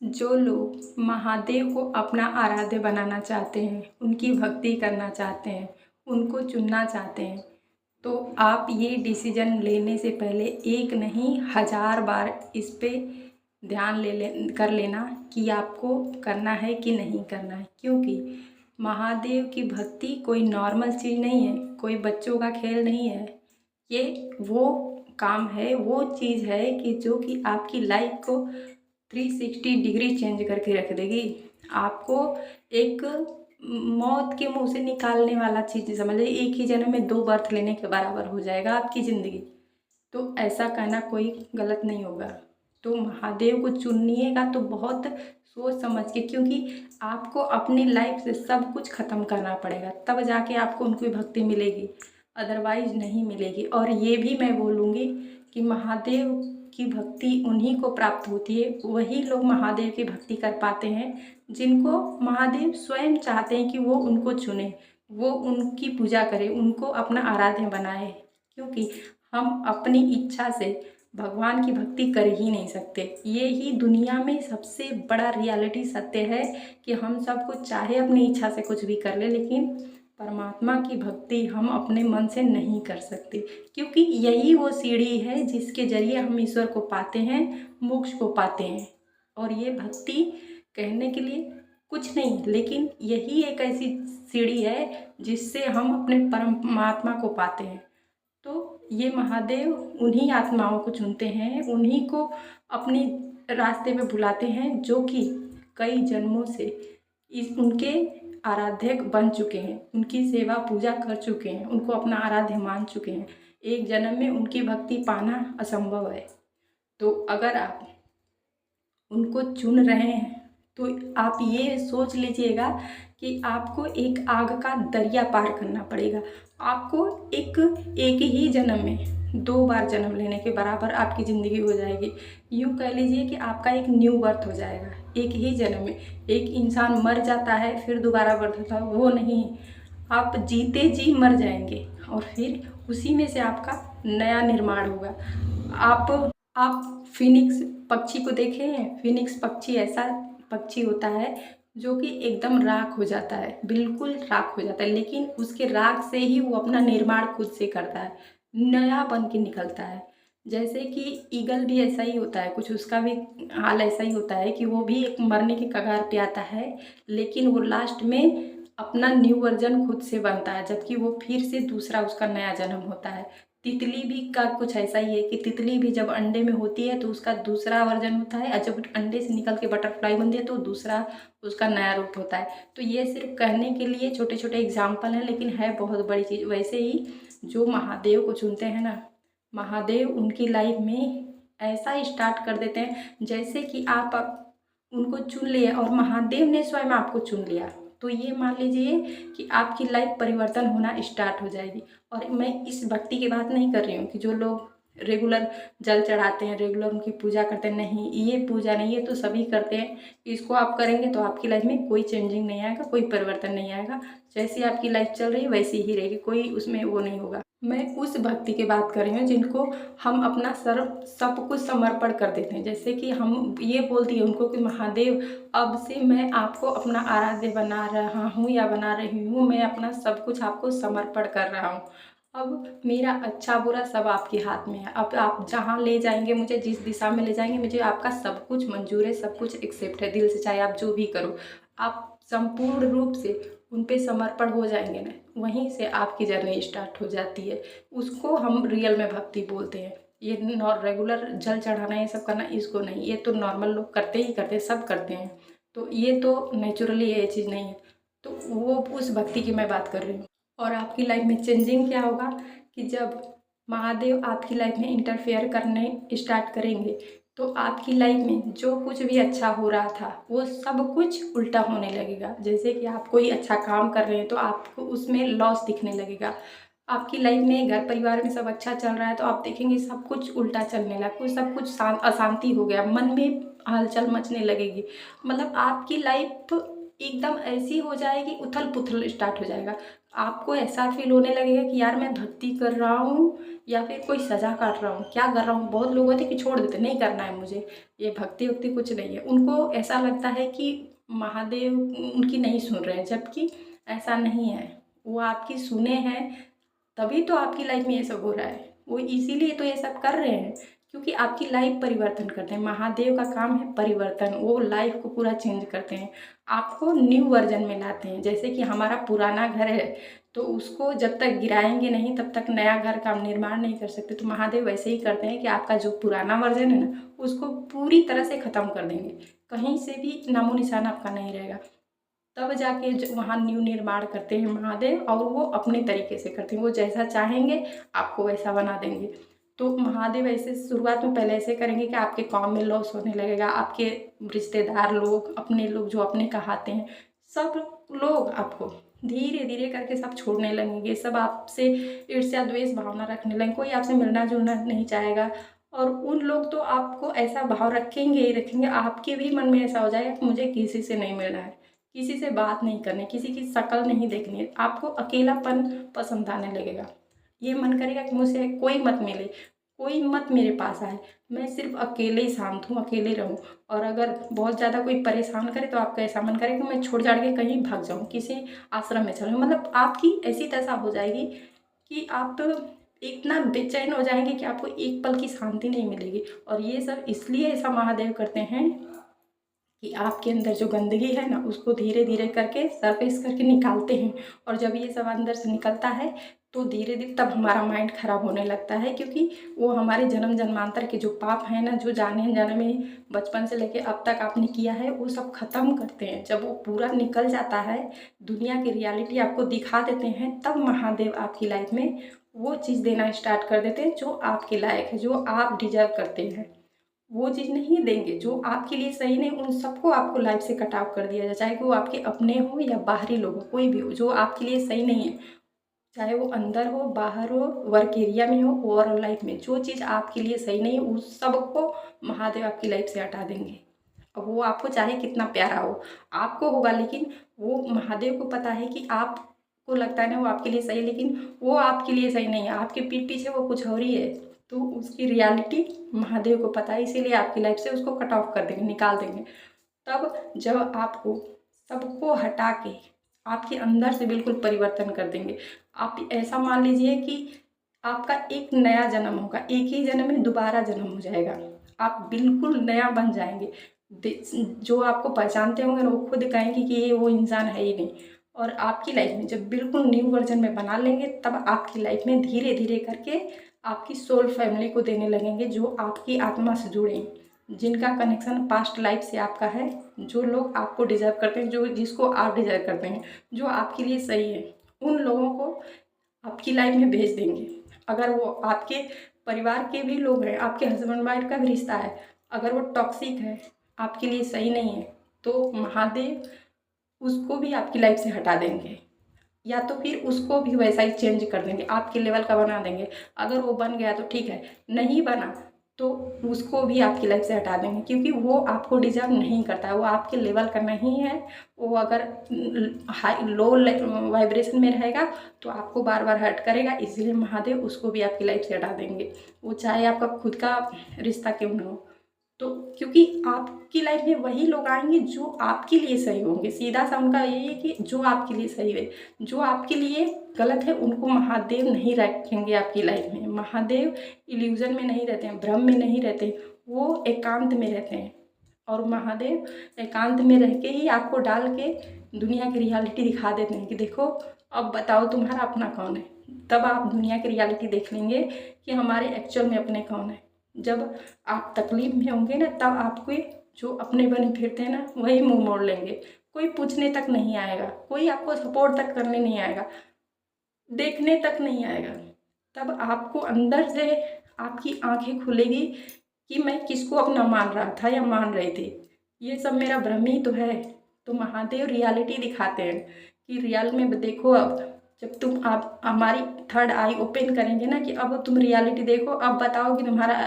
जो लोग महादेव को अपना आराध्य बनाना चाहते हैं, उनकी भक्ति करना चाहते हैं, उनको चुनना चाहते हैं, तो आप ये डिसीजन लेने से पहले एक नहीं 1000 बार इस पे ध्यान कर लेना कि आपको करना है कि नहीं करना है। क्योंकि महादेव की भक्ति कोई नॉर्मल चीज़ नहीं है, कोई बच्चों का खेल नहीं है। ये वो काम है, वो चीज़ है कि जो कि आपकी लाइफ को 360 डिग्री चेंज करके रख देगी। आपको एक मौत के मुंह से निकालने वाला चीज़ समझ लीजिए, एक ही जन्म में 2 बर्थ लेने के बराबर हो जाएगा आपकी ज़िंदगी। तो ऐसा कहना कोई गलत नहीं होगा। तो महादेव को चुनिएगा तो बहुत सोच समझ के, क्योंकि आपको अपनी लाइफ से सब कुछ ख़त्म करना पड़ेगा, तब जाके आपको उनकी भक्ति मिलेगी, अदरवाइज नहीं मिलेगी। और ये भी मैं बोलूँगी कि महादेव की भक्ति उन्हीं को प्राप्त होती है, वही लोग महादेव की भक्ति कर पाते हैं जिनको महादेव स्वयं चाहते हैं कि वो उनको चुने, वो उनकी पूजा करे, उनको अपना आराध्य बनाए। क्योंकि हम अपनी इच्छा से भगवान की भक्ति कर ही नहीं सकते। ये ही दुनिया में सबसे बड़ा रियलिटी सत्य है कि हम सब कुछ चाहे अपनी इच्छा से कुछ भी कर ले, लेकिन परमात्मा की भक्ति हम अपने मन से नहीं कर सकते। क्योंकि यही वो सीढ़ी है जिसके जरिए हम ईश्वर को पाते हैं, मोक्ष को पाते हैं। और ये भक्ति कहने के लिए कुछ नहीं, लेकिन यही एक ऐसी सीढ़ी है जिससे हम अपने परमात्मा को पाते हैं। तो ये महादेव उन्हीं आत्माओं को चुनते हैं, उन्हीं को अपनी रास्ते में बुलाते हैं जो कि कई जन्मों से उनके आराध्य बन चुके हैं, उनकी सेवा पूजा कर चुके हैं, उनको अपना आराध्य मान चुके हैं। एक जन्म में उनकी भक्ति पाना असंभव है। तो अगर आप उनको चुन रहे हैं तो आप ये सोच लीजिएगा कि आपको एक आग का दरिया पार करना पड़ेगा। आपको एक ही जन्म में 2 बार जन्म लेने के बराबर आपकी ज़िंदगी हो जाएगी। यूँ कह लीजिए कि आपका एक न्यू बर्थ हो जाएगा एक ही जन्म में। एक इंसान मर जाता है फिर दोबारा बर्थ होता है, वो नहीं, आप जीते जी मर जाएंगे और फिर उसी में से आपका नया निर्माण होगा। आप फिनिक्स पक्षी को देखे हैं? फिनिक्स पक्षी ऐसा पक्षी होता है जो कि एकदम राख हो जाता है, बिल्कुल राख हो जाता है, लेकिन उसके राख से ही वो अपना निर्माण खुद से करता है, नया बन के निकलता है। जैसे कि ईगल भी ऐसा ही होता है, कुछ उसका भी हाल ऐसा ही होता है कि वो भी एक मरने के कगार पे आता है, लेकिन वो लास्ट में अपना न्यू वर्जन खुद से बनता है, जबकि वो फिर से दूसरा उसका नया जन्म होता है। तितली भी का कुछ ऐसा ही है कि तितली भी जब अंडे में होती है तो उसका दूसरा वर्जन होता है, और जब अंडे से निकल के बटरफ्लाई बनती है तो दूसरा उसका नया रूप होता है। तो ये सिर्फ कहने के लिए छोटे छोटे एग्जाम्पल हैं, लेकिन है बहुत बड़ी चीज़। वैसे ही जो महादेव को चुनते हैं ना, महादेव उनकी लाइफ में ऐसा स्टार्ट कर देते हैं जैसे कि आप उनको चुन लिए और महादेव ने स्वयं आपको चुन लिया। तो ये मान लीजिए कि आपकी लाइफ परिवर्तन होना स्टार्ट हो जाएगी। और मैं इस भक्ति की बात नहीं कर रही हूँ कि जो लोग रेगुलर जल चढ़ाते हैं, रेगुलर उनकी पूजा करते हैं, नहीं, ये पूजा नहीं, ये तो सभी करते हैं। इसको आप करेंगे तो आपकी लाइफ में कोई चेंजिंग नहीं आएगा, कोई परिवर्तन नहीं आएगा। जैसी आपकी लाइफ चल रही है वैसी ही रहेगी, कोई उसमें वो नहीं होगा। मैं उस भक्ति की बात कर रही हूँ जिनको हम अपना सर्व सब कुछ समर्पण कर देते हैं। जैसे कि हम ये बोल दिए उनको कि महादेव, अब से मैं आपको अपना आराध्य बना रहा हूँ या बना रही हूँ, मैं अपना सब कुछ आपको समर्पण कर रहा हूँ। अब मेरा अच्छा बुरा सब आपके हाथ में है। अब आप जहाँ ले जाएंगे, मुझे जिस दिशा में ले जाएंगे, मुझे आपका सब कुछ मंजूर है, सब कुछ एक्सेप्ट है दिल से, चाहे आप जो भी करो। आप संपूर्ण रूप से उन पे समर्पण हो जाएंगे ना, वहीं से आपकी जर्नी स्टार्ट हो जाती है। उसको हम रियल में भक्ति बोलते हैं। ये रेगुलर जल चढ़ाना, ये सब करना, इसको नहीं। ये तो नॉर्मल लोग करते ही करते हैं, सब करते हैं। तो ये तो नेचुरली ये चीज़ नहीं है। तो वो उस भक्ति की मैं बात कर रही हूँ। और आपकी लाइफ में चेंजिंग क्या होगा कि जब महादेव आपकी लाइफ में इंटरफेयर करने स्टार्ट करेंगे तो आपकी लाइफ में जो कुछ भी अच्छा हो रहा था वो सब कुछ उल्टा होने लगेगा। जैसे कि आप कोई अच्छा काम कर रहे हैं तो आपको उसमें लॉस दिखने लगेगा। आपकी लाइफ में घर परिवार में सब अच्छा चल रहा है तो आप देखेंगे सब कुछ उल्टा चलने लगा, कुछ सब कुछ अशांति हो गया, मन में हलचल मचने लगेगी। मतलब आपकी लाइफ एकदम ऐसी हो जाएगी, उथल पुथल स्टार्ट हो जाएगा। आपको ऐसा फील होने लगेगा कि यार मैं भक्ति कर रहा हूँ या फिर कोई सज़ा काट रहा हूँ, क्या कर रहा हूँ। बहुत लोग होते हैं कि छोड़ देते, नहीं करना है मुझे, ये भक्ति वक्ति कुछ नहीं है। उनको ऐसा लगता है कि महादेव उनकी नहीं सुन रहे हैं, जबकि ऐसा नहीं है। वो आपकी सुने हैं, तभी तो आपकी लाइफ में ये सब हो रहा है। वो इसीलिए तो ये सब कर रहे हैं, क्योंकि आपकी लाइफ परिवर्तन करते हैं। महादेव का काम है परिवर्तन, वो लाइफ को पूरा चेंज करते हैं, आपको न्यू वर्जन में लाते हैं। जैसे कि हमारा पुराना घर है, तो उसको जब तक गिराएंगे नहीं तब तक नया घर का निर्माण नहीं कर सकते। तो महादेव वैसे ही करते हैं कि आपका जो पुराना वर्जन है ना, उसको पूरी तरह से ख़त्म कर देंगे, कहीं से भी नामो निशान आपका नहीं रहेगा। तब जाके वहाँ न्यू निर्माण करते हैं महादेव, और वो अपने तरीके से करते हैं। वो जैसा चाहेंगे आपको वैसा बना देंगे। तो महादेव ऐसे शुरुआत में पहले ऐसे करेंगे कि आपके काम में लॉस होने लगेगा, आपके रिश्तेदार लोग, अपने लोग जो अपने कहाते हैं, सब लोग आपको धीरे धीरे करके सब छोड़ने लगेंगे। सब आपसे ईर्ष्या द्वेष भावना रखने लगेंगे, कोई आपसे मिलना जुलना नहीं चाहेगा। और उन लोग तो आपको ऐसा भाव रखेंगे ही रखेंगे, आपके भी मन में ऐसा हो जाएगा कि मुझे किसी से नहीं मिलना है, किसी से बात नहीं करनी, किसी की शक्ल नहीं देखनी है। आपको अकेलापन पसंद आने लगेगा, ये मन करेगा कि मुझसे कोई मत मिले, कोई मत मेरे पास आए, मैं सिर्फ अकेले ही शांत हूँ, अकेले रहूँ। और अगर बहुत ज़्यादा कोई परेशान करे तो आपका ऐसा मन करेगा कि मैं छोड़ छाड़ के कहीं भाग जाऊँ, किसी आश्रम में चलूँ। मतलब आपकी ऐसी दशा हो जाएगी कि आप इतना बेचैन हो जाएंगे कि आपको एक पल की शांति नहीं मिलेगी। और ये सब इसलिए ऐसा महादेव करते हैं कि आपके अंदर जो गंदगी है ना, उसको धीरे धीरे करके सरफेस करके निकालते हैं। और जब ये सब अंदर से निकलता है तो धीरे धीरे तब हमारा माइंड खराब होने लगता है, क्योंकि वो हमारे जन्म जन्मांतर के जो पाप हैं ना, जो जाने अनजाने में बचपन से लेके अब तक आपने किया है, वो सब ख़त्म करते हैं। जब वो पूरा निकल जाता है, दुनिया की रियलिटी आपको दिखा देते हैं, तब महादेव आपकी लाइफ में वो चीज़ देना स्टार्ट कर देते हैं जो आपके लायक है, जो आप डिजर्व करते हैं। वो चीज़ नहीं देंगे जो आपके लिए सही नहीं, उन सबको आपको लाइफ से कट ऑफ कर दिया जाए, चाहे कि वो आपके अपने हो या बाहरी लोग हो, कोई भी हो जो आपके लिए सही नहीं है, चाहे वो अंदर हो, बाहर हो, वर्क एरिया में हो, ओवरऑल लाइफ में जो चीज़ आपके लिए सही नहीं है, उस सबको महादेव आपकी लाइफ से हटा देंगे। अब वो आपको चाहे कितना प्यारा हो, आपको होगा, लेकिन वो महादेव को पता है कि आपको लगता है ना वो आपके लिए सही है, लेकिन वो आपके लिए सही नहीं है, आपके पीठ पीछे वो कुछ और ही है। तो उसकी रियलिटी महादेव को पता है, इसीलिए आपकी लाइफ से उसको कट ऑफ कर देंगे, निकाल देंगे। तब जब आपको सबको हटा के आपके अंदर से बिल्कुल परिवर्तन कर देंगे। आप ऐसा मान लीजिए कि आपका एक नया जन्म होगा, एक ही जन्म में दोबारा जन्म हो जाएगा, आप बिल्कुल नया बन जाएंगे। जो आपको पहचानते होंगे ना, वो खुद कहेंगे कि ये वो इंसान है ही नहीं। और आपकी लाइफ में जब बिल्कुल न्यू वर्जन में बना लेंगे, तब आपकी लाइफ में धीरे धीरे करके आपकी सोल फैमिली को देने लगेंगे, जो आपकी आत्मा से जुड़े, जिनका कनेक्शन पास्ट लाइफ से आपका है, जो लोग आपको डिजर्व करते हैं, जो जिसको आप डिजर्व करते हैं, जो आपके लिए सही है, उन लोगों को आपकी लाइफ में भेज देंगे। अगर वो आपके परिवार के भी लोग हैं, आपके हस्बैंड वाइफ का भी रिश्ता है, अगर वो टॉक्सिक है, आपके लिए सही नहीं है, तो महादेव उसको भी आपकी लाइफ से हटा देंगे, या तो फिर उसको भी वैसा ही चेंज कर देंगे, आपके लेवल का बना देंगे। अगर वो बन गया तो ठीक है, नहीं बना तो उसको भी आपकी लाइफ से हटा देंगे, क्योंकि वो आपको डिजर्व नहीं करता है, वो आपके लेवल का नहीं है। वो अगर हाई लो वाइब्रेशन में रहेगा तो आपको बार बार हर्ट करेगा, इसीलिए महादेव उसको भी आपकी लाइफ से हटा देंगे, वो चाहे आपका खुद का रिश्ता क्यों ना हो। तो क्योंकि आपकी लाइफ में वही लोग आएंगे जो आपके लिए सही होंगे, सीधा सा उनका यही है कि जो आपके लिए सही है, जो आपके लिए गलत है उनको महादेव नहीं रखेंगे आपकी लाइफ में। महादेव इल्यूजन में नहीं रहते हैं, भ्रम में नहीं रहते, वो एकांत में रहते हैं। और महादेव एकांत में रह के ही आपको डाल के दुनिया की रियलिटी दिखा देते हैं कि देखो अब बताओ तुम्हारा अपना कौन है। तब आप दुनिया की रियलिटी देख लेंगे कि हमारे एक्चुअल में अपने कौन है। जब आप तकलीफ में होंगे ना, तब आपको जो अपने बने फिरते हैं ना, वही मुंह मोड़ लेंगे, कोई पूछने तक नहीं आएगा, कोई आपको सपोर्ट तक करने नहीं आएगा, देखने तक नहीं आएगा। तब आपको अंदर से आपकी आंखें खुलेगी कि मैं किसको अपना मान रहा था या मान रही थी, ये सब मेरा भ्रम ही तो है। तो महादेव रियलिटी दिखाते हैं कि रियल में देखो, अब जब तुम आप हमारी थर्ड आई ओपन करेंगे ना, कि अब तुम रियलिटी देखो, अब बताओ कि तुम्हारा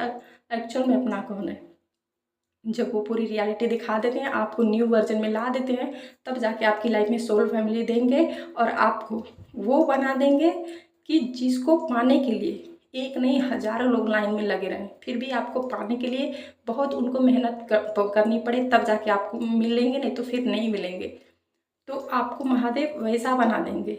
एक्चुअल में अपना कौन है। जब वो पूरी रियलिटी दिखा देते हैं, आपको न्यू वर्जन में ला देते हैं, तब जाके आपकी लाइफ में सोल फैमिली देंगे और आपको वो बना देंगे कि जिसको पाने के लिए एक नहीं हज़ारों लोग लाइन में लगे रहें, फिर भी आपको पाने के लिए बहुत उनको मेहनत करनी पड़े, तब जाके आपको मिलेंगे, नहीं तो फिर नहीं मिलेंगे। तो आपको महादेव वैसा बना देंगे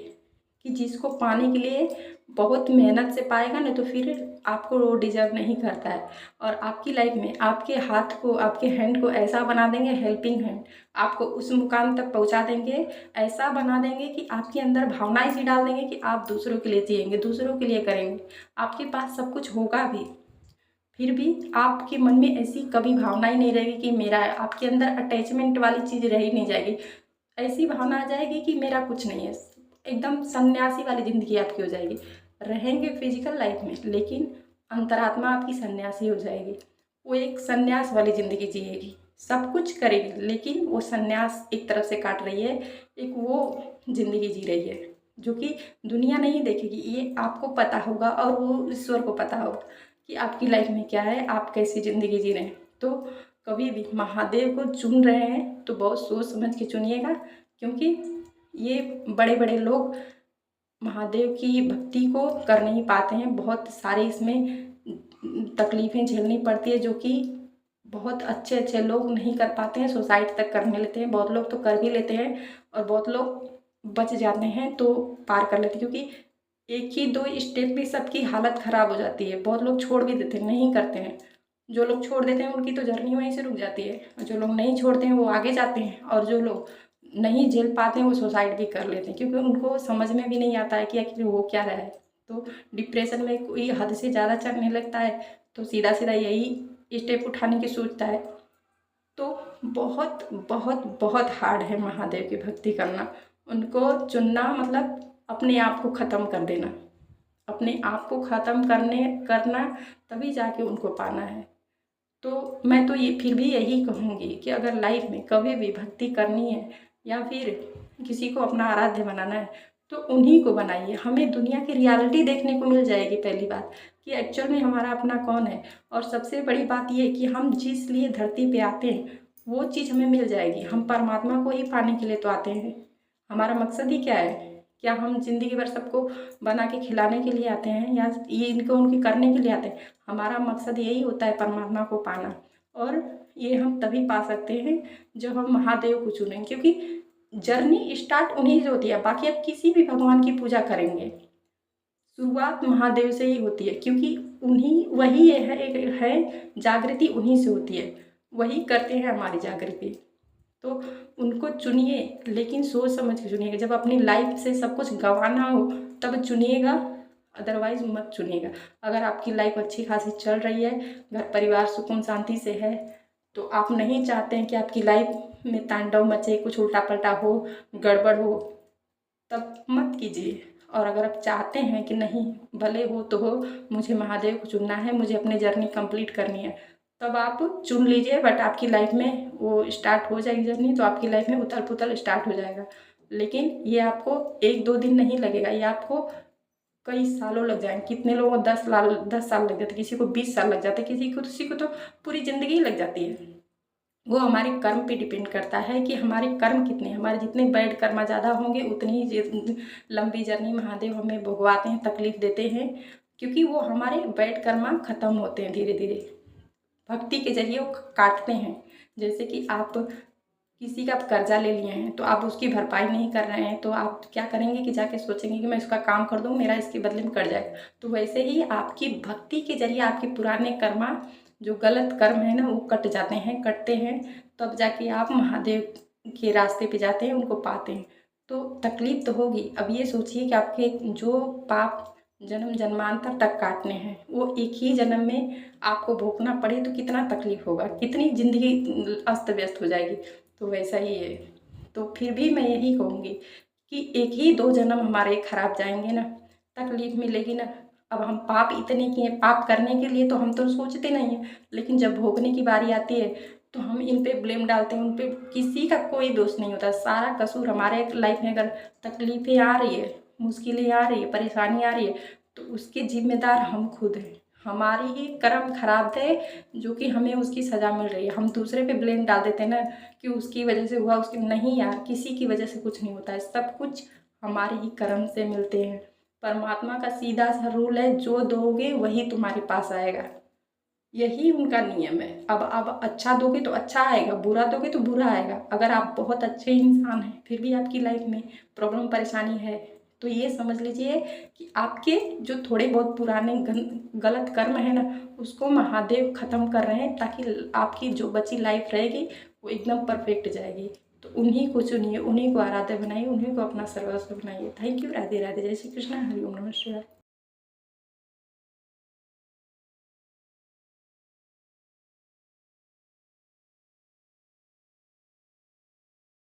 कि जिसको पाने के लिए बहुत मेहनत से पाएगा, नहीं तो फिर आपको वो डिज़र्व नहीं करता है। और आपकी लाइफ में आपके हाथ को, आपके हैंड को ऐसा बना देंगे, हेल्पिंग हैंड, आपको उस मुकाम तक पहुंचा देंगे, ऐसा बना देंगे कि आपके अंदर भावना ऐसी डाल देंगे कि आप दूसरों के लिए जिएंगे, दूसरों के लिए करेंगे। आपके पास सब कुछ होगा भी, फिर भी आपके मन में ऐसी कभी भावना ही नहीं रहेगी कि मेरा है। आपके अंदर अटैचमेंट वाली चीज़ रह ही नहीं जाएगी। ऐसी भावना आ जाएगी कि मेरा कुछ नहीं है। एकदम सन्यासी वाली ज़िंदगी आपकी हो जाएगी। रहेंगे फिजिकल लाइफ में, लेकिन अंतरात्मा आपकी सन्यासी हो जाएगी। वो एक सन्यास वाली ज़िंदगी जिएगी, सब कुछ करेगी, लेकिन वो सन्यास एक तरफ से काट रही है, एक वो ज़िंदगी जी रही है जो कि दुनिया नहीं देखेगी। ये आपको पता होगा और वो ईश्वर को पता होगा कि आपकी लाइफ में क्या है, आप कैसी ज़िंदगी जी रहे हैं। तो कभी भी महादेव को चुन रहे हैं तो बहुत सोच समझ के चुनिएगा, क्योंकि ये बड़े बड़े लोग महादेव की भक्ति को कर नहीं पाते हैं। बहुत सारे इसमें तकलीफ़ें झेलनी पड़ती है, जो कि बहुत अच्छे अच्छे लोग नहीं कर पाते हैं, सुसाइड तक करने लेते हैं। बहुत लोग तो कर भी लेते हैं और बहुत लोग बच जाते हैं तो पार कर लेते हैं, क्योंकि एक ही दो स्टेप में सबकी हालत ख़राब हो जाती है। बहुत लोग छोड़ भी देते हैं, नहीं करते हैं। जो लोग छोड़ देते हैं उनकी तो जर्नी वहीं से रुक जाती है, और जो लोग नहीं छोड़ते हैं वो आगे जाते हैं, और जो लोग नहीं झेल पाते हैं वो सुसाइड भी कर लेते हैं, क्योंकि उनको समझ में भी नहीं आता है कि आखिर वो क्या रहा है। तो डिप्रेशन में कोई हद से ज़्यादा चढ़ने लगता है तो सीधा सीधा यही स्टेप उठाने की सोचता है। तो बहुत बहुत बहुत हार्ड है महादेव की भक्ति करना। उनको चुनना मतलब अपने आप को ख़त्म कर देना, अपने आप को ख़त्म करना, तभी जाके उनको पाना है। तो मैं तो ये फिर भी यही कहूँगी कि अगर लाइफ में कभी भी भक्ति करनी है या फिर किसी को अपना आराध्य बनाना है तो उन्हीं को बनाइए। हमें दुनिया की रियलिटी देखने को मिल जाएगी, पहली बात कि एक्चुअल में हमारा अपना कौन है। और सबसे बड़ी बात ये कि हम जिस लिए धरती पे आते हैं वो चीज़ हमें मिल जाएगी। हम परमात्मा को ही पाने के लिए तो आते हैं। हमारा मकसद ही क्या है? क्या हम ज़िंदगी भर सबको बना के खिलाने के लिए आते हैं, या ये इनको उनकी करने के लिए आते हैं? हमारा मकसद यही होता है, परमात्मा को पाना। और ये हम तभी पा सकते हैं जब हम महादेव को चुनें, क्योंकि जर्नी स्टार्ट उन्हीं से होती है। बाकी आप किसी भी भगवान की पूजा करेंगे, शुरुआत महादेव से ही होती है, क्योंकि वही है जागृति उन्हीं से होती है, वही करते हैं हमारी जागृति। तो उनको चुनिए, लेकिन सोच समझ के चुनिएगा। जब अपनी लाइफ से सब कुछ गंवाना हो तब चुनिएगा, अदरवाइज मत चुनिएगा। अगर आपकी लाइफ अच्छी खासी चल रही है, घर परिवार सुकून शांति से है, तो आप नहीं चाहते हैं कि आपकी लाइफ में तांडव मचे, कुछ उल्टा पलटा हो, गड़बड़ हो, तब मत कीजिए। और अगर आप चाहते हैं कि नहीं भले हो तो हो, मुझे महादेव को चुनना है, मुझे अपनी जर्नी कंप्लीट करनी है, तब आप चुन लीजिए। बट आपकी लाइफ में वो स्टार्ट हो जाएगी जर्नी, तो आपकी लाइफ में उथल पुथल स्टार्ट हो जाएगा। लेकिन ये आपको एक दो दिन नहीं लगेगा, ये आपको कई सालों लग जाएंगे। कितने लोगों को 10 साल लग जाते, किसी को 20 साल लग जाते, किसी को तो पूरी ज़िंदगी ही लग जाती है। वो हमारे कर्म पे डिपेंड करता है कि हमारे कर्म कितने, हमारे जितने बैड कर्म ज़्यादा होंगे उतनी ही लंबी जर्नी महादेव हमें भुगवाते हैं, तकलीफ़ देते हैं, क्योंकि वो हमारे बैड कर्म ख़त्म होते हैं धीरे धीरे। भक्ति के जरिए वो काटते हैं। जैसे कि आप किसी का कर्जा ले लिए हैं तो आप उसकी भरपाई नहीं कर रहे हैं, तो आप क्या करेंगे कि जाके सोचेंगे कि मैं इसका काम कर दूँ, मेरा इसके बदले में कट जाएगा। तो वैसे ही आपकी भक्ति के जरिए आपके पुराने कर्मा, जो गलत कर्म है ना, वो कटते हैं, तब जाके आप महादेव के रास्ते पे जाते हैं, उनको पाते हैं। तो तकलीफ तो होगी। अब ये सोचिए कि आपके जो पाप जन्म जन्मांतर तक काटने हैं, वो एक ही जन्म में आपको भोगना पड़े तो कितना तकलीफ होगा, कितनी ज़िंदगी अस्त व्यस्त हो जाएगी। तो वैसा ही है। तो फिर भी मैं यही कहूँगी कि एक ही 2 जन्म हमारे खराब जाएंगे ना, तकलीफ मिलेगी ना। अब हम पाप इतने किए, पाप करने के लिए तो हम तो सोचते नहीं हैं, लेकिन जब भोगने की बारी आती है तो हम इन पे ब्लेम डालते हैं। उन पे किसी का कोई दोष नहीं होता, सारा कसूर हमारे लाइफ में। अगर तकलीफ़ें आ रही है, मुश्किलें आ रही है, परेशानी आ रही है, तो उसके जिम्मेदार हम खुद हैं। हमारी ही कर्म खराब थे जो कि हमें उसकी सज़ा मिल रही है। हम दूसरे पे ब्लेम डाल देते हैं ना कि उसकी वजह से हुआ, उसकी नहीं यार, किसी की वजह से कुछ नहीं होता है, सब कुछ हमारे ही कर्म से मिलते हैं। परमात्मा का सीधा सा रूल है, जो दोगे वही तुम्हारे पास आएगा, यही उनका नियम है। अब आप अच्छा दोगे तो अच्छा आएगा, बुरा दोगे तो बुरा आएगा। अगर आप बहुत अच्छे इंसान हैं फिर भी आपकी लाइफ में प्रॉब्लम परेशानी है, तो ये समझ लीजिए कि आपके जो थोड़े बहुत पुराने गलत कर्म है ना, उसको महादेव ख़त्म कर रहे हैं, ताकि आपकी जो बची लाइफ रहेगी वो एकदम परफेक्ट जाएगी। तो उन्हीं को चुनिए, उन्हीं को आराध्य बनाइए, उन्हीं को अपना सर्वस्व बनाइए। Thank you. राधे राधे। जय श्री कृष्ण। हरि ओम नमः शिवाय।